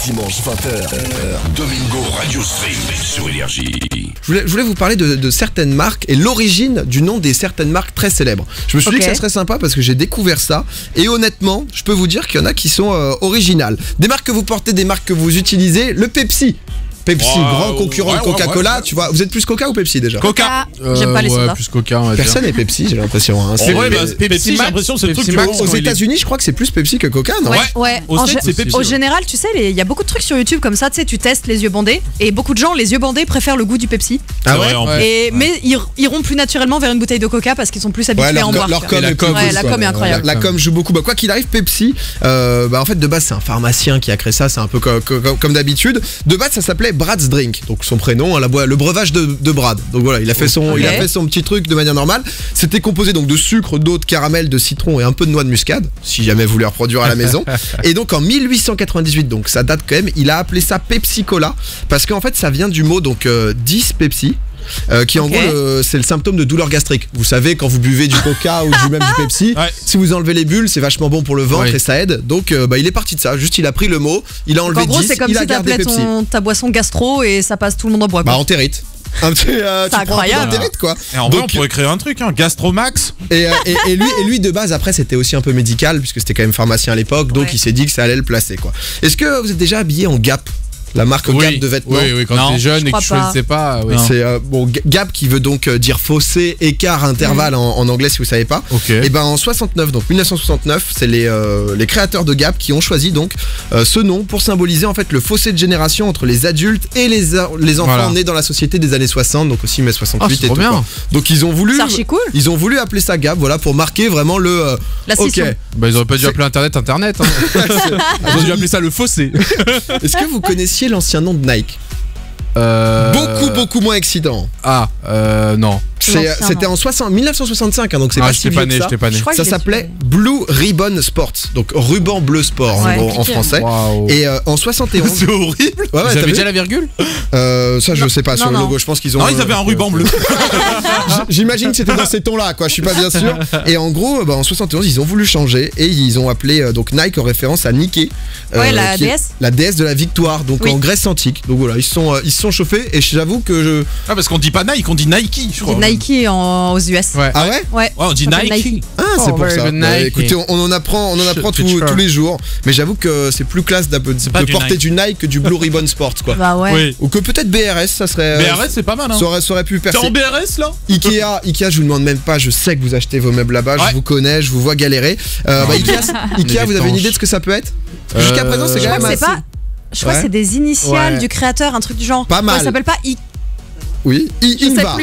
Dimanche 20h, Domingo Radio Stream sur Énergie. Je voulais vous parler de certaines marques et l'origine du nom des certaines marques très célèbres. Je me suis dit que ça serait sympa parce que j'ai découvert ça et honnêtement, je peux vous dire qu'il y en a qui sont originales. Des marques que vous portez, des marques que vous utilisez, le Pepsi. Pepsi, grand concurrent de Coca-Cola, tu vois. Vous êtes plus Coca ou Pepsi déjà? Coca. J'aime pas les sodas. Plus Coca, Personne n'est Pepsi, j'ai l'impression. Hein. C'est vrai, Pepsi, j'ai l'impression que c'est le truc Aux États-Unis, je crois que c'est plus Pepsi que Coca, non? Ouais. Au général, tu sais, il y a beaucoup de trucs sur YouTube comme ça, tu sais, tu testes les yeux bandés et beaucoup de gens, les yeux bandés, préfèrent le goût du Pepsi. Ah ouais. Mais ils iront plus naturellement vers une bouteille de Coca parce qu'ils sont plus habitués à en boire. La com est incroyable. La com joue beaucoup. Quoi qu'il arrive, Pepsi, en fait, de base, c'est un pharmacien qui a créé ça, c'est un peu comme d'habitude. De base, ça s'appelait Brad's Drink. Donc son prénom, le breuvage de Brad. Donc voilà, il a fait son petit truc de manière normale. C'était composé donc de sucre, d'eau, de caramel, de citron et un peu de noix de muscade, si jamais vous voulez reproduire à la maison. Et donc en 1898, donc ça date quand même, il a appelé ça Pepsi Cola parce qu'en fait ça vient du mot donc 10 Pepsi. Qui en gros c'est le symptôme de douleur gastrique. Vous savez quand vous buvez du Coca ou même du Pepsi, si vous enlevez les bulles, c'est vachement bon pour le ventre et ça aide. Donc il est parti de ça. Juste il a pris le mot, il a enlevé 10, il a gardé Pepsi. En gros c'est comme si t'appelais ta boisson gastro et ça passe tout le monde en bois. Bah entérite. C'est incroyable. Quoi. Et en vrai on pourrait créer un truc, Gastromax. Et lui de base après c'était aussi un peu médical puisque c'était quand même pharmacien à l'époque, donc il s'est dit que ça allait le placer quoi. Est-ce que vous êtes déjà habillé en Gap? La marque Gap de vêtements. Oui, quand t'es jeune et que tu choisissais pas. C'est Gap qui veut donc dire fossé, écart, intervalle en anglais si vous savez pas. Et ben en 1969, c'est les créateurs de Gap qui ont choisi donc ce nom pour symboliser en fait le fossé de génération entre les adultes et les enfants nés dans la société des années 60, donc aussi mai 68 et tout. Quoi. Donc ils ont voulu appeler ça Gap, voilà, pour marquer vraiment la scission. Bah ils auraient pas dû appeler Internet. Ils ont dû appeler ça le fossé. Est-ce que vous connaissiez l'ancien nom de Nike? Beaucoup moins excitant. Non. C'était en 1965, donc c'est pas si vieux que ça. J'étais pas né. Ça s'appelait Blue Ribbon Sports, donc ruban bleu sport en français. Et en 71. C'est horrible. Vous avez déjà la virgule? Ça je sais pas sur le logo. Je pense qu'ils ont. Non, ils avaient un ruban bleu. J'imagine que c'était dans ces tons-là, quoi. Je suis pas bien sûr. Et en gros, en 71, ils ont voulu changer et ils ont appelé donc Nike en référence à Nike. La déesse. La déesse de la victoire, donc en Grèce antique. Donc voilà, ils se sont chauffés et j'avoue que parce qu'on dit pas Nike, on dit Nike, je crois. Nike aux US. Ah ouais? Ouais, on dit Nike. Ah, c'est pour ça. Écoutez, on en apprend tous les jours. Mais j'avoue que c'est plus classe de porter du Nike que du Blue Ribbon Sports, quoi. Bah ouais. Ou que peut-être BRS, ça serait. BRS, c'est pas mal, hein. Ça aurait pu percer. T'es en BRS là? Ikea, je vous demande même pas. Je sais que vous achetez vos meubles là-bas. Je vous connais, je vous vois galérer. Ikea, vous avez une idée de ce que ça peut être? Jusqu'à présent, c'est quand même assez. Je crois que c'est des initiales du créateur, un truc du genre. Pas mal. Ça s'appelle pas Ingvar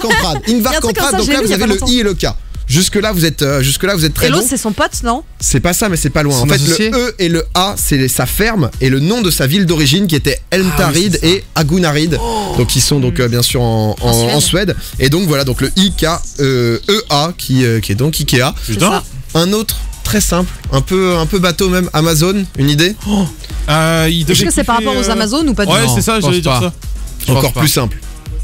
Kamprad, donc là vous avez le I et le K. Jusque là vous êtes très Et l'autre bon. c'est son pote, non? C'est pas ça mais c'est pas loin. En fait le E et le A c'est sa ferme et le nom de sa ville d'origine qui était Elmtarid et Agunarid. Donc ils sont donc bien sûr en Suède. Et donc voilà donc le IKEA qui est donc Ikea. Un autre très simple, un peu bateau même, Amazon, une idée? Est-ce que c'est par rapport aux Amazones ou pas du tout? Ouais, c'est ça, j'allais dire ça. Encore plus simple.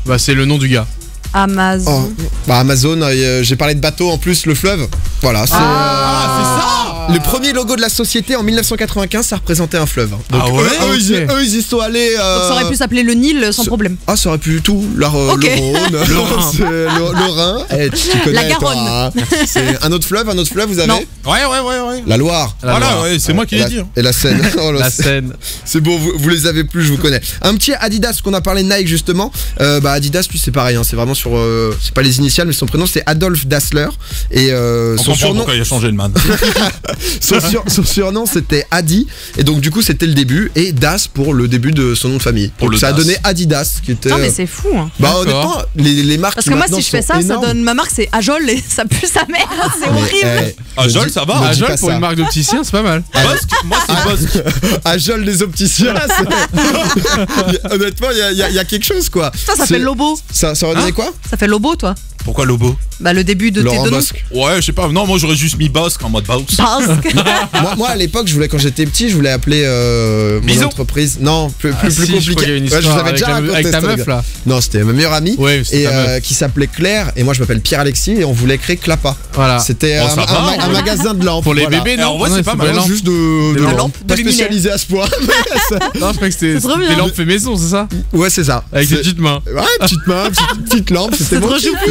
Bah c'est le nom du gars. Amazon. Amazon, j'ai parlé de bateau en plus, le fleuve. Voilà, c'est ça. Le premier logo de la société en 1995, ça représentait un fleuve. Donc eux, ils y sont allés. Donc ça aurait pu s'appeler le Nil sans problème. Ah, ça aurait pu tout. Le Rhône, le Rhin. Tu connais, la Garonne. C'est un autre fleuve, vous avez? Non. Ouais. La Loire. Voilà, c'est moi qui l'ai dit. Et la Seine. La Seine. C'est bon, vous les avez plus, je vous connais. Un petit Adidas, qu'on a parlé de Nike justement. Adidas, lui, c'est pareil. C'est vraiment sur. C'est pas les initiales, mais son prénom c'est Adolf Dassler. Et son surnom. Pourquoi il a changé le man. Son surnom c'était Adi. Et donc du coup c'était le début. Et Das pour le début de son nom de famille. Donc ça a donné Adidas qui était. Non mais c'est fou. Hein. Honnêtement, les marques. Parce que moi si je fais ça, ça donne ma marque c'est Ajol et ça pue sa mère. C'est horrible. Ajol ça va. Ajol pour une marque d'opticien c'est pas mal. Moi c'est Bosque. Ajol des opticiens. Honnêtement il y a quelque chose quoi. Ça fait Lobo. Ça aurait donné quoi? Ça fait Lobo toi. Pourquoi Lobo? Bah le début de tes Laurent deux noms. Bosque. Ouais, je sais pas. Non, moi j'aurais juste mis Bosque en mode Bosque. Basque. Moi, à l'époque, quand j'étais petit, je voulais appeler mon Bison. entreprise. Non, plus Si, je crois qu'il y a compliqué. une Ouais, je vous histoire avais avec, déjà raconté avec ta cette meuf anecdote. là. Non, c'était ma meilleure amie. Ouais, c'était Et ta meuf. qui s'appelait Claire, et moi je m'appelle Pierre-Alexis, et on voulait créer Clapa. Voilà. C'était Oh, ça va, un magasin de lampes. Pour les voilà. bébés, Alors, non? ouais, Ah non, c'est pas il faut mal. des lampes. Juste de Des lampes. lampes Pas de luminaires. spécialisé à ce point. mais Non, je croyais que c'était C'est trop des bien. lampes fait maison, c'est ça? ouais, c'est ça. Avec C'est- des petites mains. Ouais, petite main, petite lampe, c'était C'est bon. trop choupi.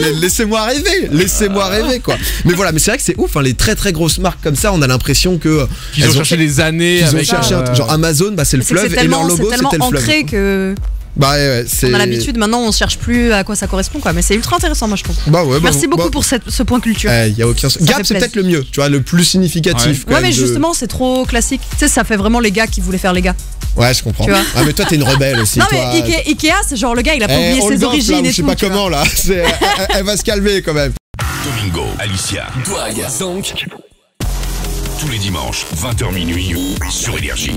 Laissez-moi rêver, quoi. Mais voilà, mais c'est vrai que c'est ouf, hein, les très très grosses marques comme ça, on a l'impression que Ils elles ont cherché des années ils ont avec. cherché genre Amazon, bah c'est le C'est que fleuve, c'est et leur tellement, logo c'est tellement c'était le fleuve. ancré que Bah ouais, c'est. on a l'habitude. Maintenant, on cherche plus à quoi ça correspond, quoi. Mais c'est ultra intéressant, moi je trouve. Bah ouais, Merci beaucoup pour ce point culture. Y a aucun. Gap, fait c'est plaisir. peut-être le mieux, tu vois, le plus significatif. quand Ouais, même mais de- justement, c'est trop classique. Tu sais, ça fait vraiment les gars qui voulaient faire les gars. Ouais, je comprends. Tu vois. Ah, mais toi, t'es une rebelle aussi. Non, toi. mais Ikea, c'est genre le gars, il a pas oublié on le ses danse, origines là, ou et je sais tout. pas tu vois. comment là. Elle va se calmer quand même. Domingo, Alicia, Douag, Zonk. Tous les dimanches, 20h minuit sur Énergie.